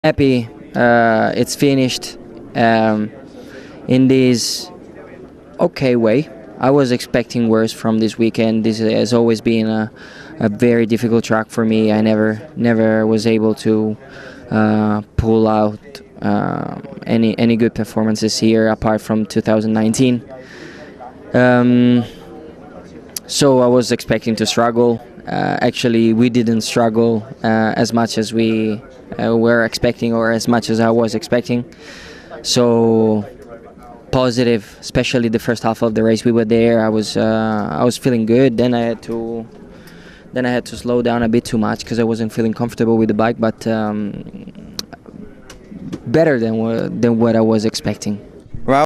Happy it's finished in this okay way. I was expecting worse from this weekend. This has always been a very difficult track for me. I never was able to pull out any good performances here apart from 2019. Um, so I was expecting to struggle. Actually, we didn't struggle as much as we were expecting, or as much as I was expecting. So positive, especially the first half of the race. We were there. I was feeling good. Then I had to slow down a bit too much because I wasn't feeling comfortable with the bike. But better than what I was expecting.